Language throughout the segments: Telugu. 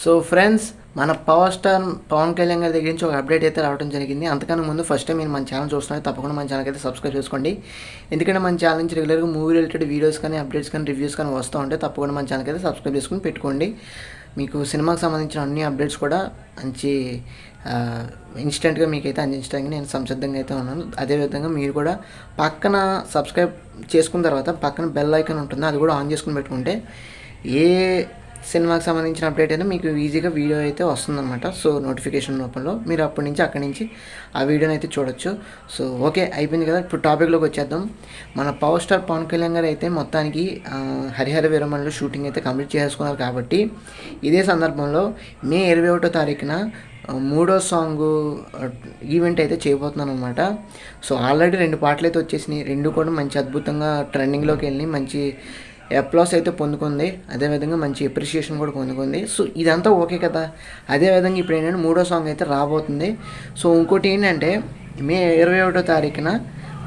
సో ఫ్రెండ్స్, మన పవర్ స్టార్ పవన్ కళ్యాణ్ గారి దగ్గర నుంచి ఒక అప్డేట్ అయితే రావడం జరిగింది. అంతకన్నా ముందు ఫస్ట్ టైం మీరు మన ఛానల్ చూస్తున్నారు, తప్పకుండా మన ఛానల్కి అయితే సబ్స్క్రైబ్ చేసుకోండి. ఎందుకంటే మన ఛానల్ నుంచి రెగ్యులర్గా మూవీ రిలేటెడ్ వీడియోస్ కానీ, అప్డేట్స్ కానీ, రివ్యూస్ కానీ వస్తూ ఉంటే తప్పకుండా మన ఛానల్కి అయితే సబ్స్క్రైబ్ చేసుకుని పెట్టుకోండి. మీకు సినిమాకి సంబంధించిన అన్ని అప్డేట్స్ కూడా మంచి ఇన్స్టెంట్గా మీకైతే అందించడానికి నేను సంసిద్ధంగా అయితే ఉన్నాను. అదేవిధంగా మీరు కూడా పక్కన సబ్స్క్రైబ్ చేసుకున్న తర్వాత పక్కన బెల్ ఐకాన్ ఉంటుంది, అది కూడా ఆన్ చేసుకుని పెట్టుకుంటే ఏ సినిమాకి సంబంధించిన అప్డేట్ అయినా మీకు ఈజీగా వీడియో అయితే వస్తుందన్నమాట. సో నోటిఫికేషన్ రూపంలో మీరు అక్కడి నుంచి ఆ వీడియోని అయితే చూడొచ్చు. సో ఓకే, అయిపోయింది కదా. ఇప్పుడు టాపిక్లోకి వచ్చేద్దాం. మన పవర్ స్టార్ పవన్ కళ్యాణ్ గారు అయితే మొత్తానికి హరిహర వీరమల్లు షూటింగ్ అయితే కంప్లీట్ చేసుకున్నారు. కాబట్టి ఇదే సందర్భంలో మే 21వ తారీఖున 3వ సాంగ్ ఈవెంట్ అయితే చేయబోతున్నాను అనమాట. సో ఆల్రెడీ 2 పాటలు అయితే వచ్చేసినాయి. 2 కూడా మంచి అద్భుతంగా ట్రెండింగ్లోకి వెళ్ళి మంచి అప్లాస్ అయితే పొందుకుంది. అదేవిధంగా మంచి అప్రిషియేషన్ కూడా పొందుకుంది. సో ఇదంతా ఓకే కదా. అదేవిధంగా ఇప్పుడు ఏంటంటే 3వ సాంగ్ అయితే రాబోతుంది. సో ఇంకోటి ఏంటంటే మే 21వ తారీఖున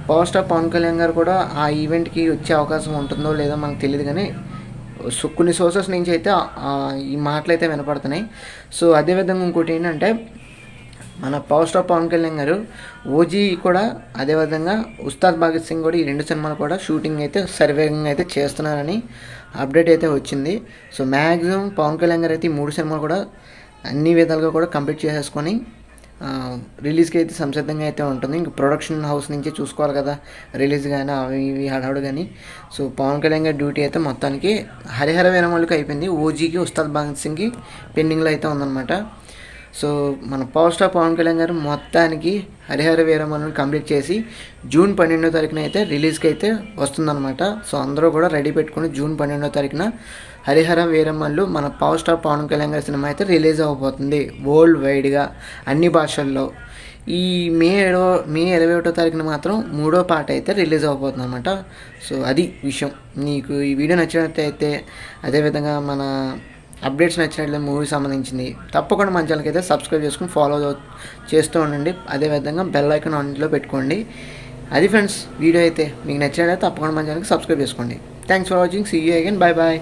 పవర్ స్టార్ పవన్ కళ్యాణ్ గారు కూడా ఆ ఈవెంట్కి వచ్చే అవకాశం ఉంటుందో లేదో మనకు తెలియదు, కానీ సో కొన్ని సోర్సెస్ నుంచి అయితే ఈ మాటలు అయితే వినపడుతున్నాయి. సో అదేవిధంగా ఇంకోటి ఏంటంటే మన పవర్ స్టార్ పవన్ కళ్యాణ్ గారు ఓజీ కూడా, అదేవిధంగా ఉస్తాద్ భగత్ సింగ్ కూడా, ఈ 2 సినిమాలు కూడా షూటింగ్ అయితే సర్వేగంగా అయితే చేస్తున్నారని అప్డేట్ అయితే వచ్చింది. సో మ్యాక్సిమం పవన్ కళ్యాణ్ గారు అయితే ఈ 3 సినిమాలు కూడా అన్ని విధాలుగా కూడా కంప్లీట్ చేసేసుకొని రిలీజ్కి అయితే సంసిద్ధంగా అయితే ఉంటుంది. ఇంక ప్రొడక్షన్ హౌస్ నుంచి చూసుకోవాలి కదా, రిలీజ్ కానీ అవి ఇవి హడావుడు కానీ. సో పవన్ కళ్యాణ్ గారి డ్యూటీ అయితే మొత్తానికి హరిహర వీరమల్లుకి అయిపోయింది. ఓజీకి ఉస్తాద్ భగత్ సింగ్కి పెండింగ్లో అయితే ఉందన్నమాట. సో మన పవర్ స్టార్ పవన్ కళ్యాణ్ గారు మొత్తానికి హరిహర వీరమల్లుని కంప్లీట్ చేసి జూన్ 12వ తారీఖున అయితే రిలీజ్కి అయితే వస్తుందన్నమాట. సో అందరూ కూడా రెడీ పెట్టుకుని జూన్ 12వ తారీఖున హరిహర వీరమల్లు మన పవర్ స్టార్ పవన్ కళ్యాణ్ గారి సినిమా అయితే రిలీజ్ అవ్వబోతుంది వరల్డ్ వైడ్గా అన్ని భాషల్లో. ఈ మే 21వ తారీఖున మాత్రం 3వ పాట అయితే రిలీజ్ అవ్వబోతుంది అనమాట. సో అది విషయం. మీకు ఈ వీడియో నచ్చినట్లయితే, అదేవిధంగా మన అప్డేట్స్ నచ్చినట్లయితే మూవీ సంబంధించింది తప్పకుండా మన ఛానల్కి అయితే సబ్స్క్రైబ్ చేసుకుని ఫాలో చేస్తూ ఉండండి. అదేవిధంగా బెల్ ఐకాన్ ఆన్లో పెట్టుకోండి. అది ఫ్రెండ్స్, వీడియో అయితే మీకు నచ్చినట్లయితే తప్పకుండా మన ఛానల్కి సబ్స్క్రైబ్ చేసుకోండి. Thanks for watching. See you again. Bye bye.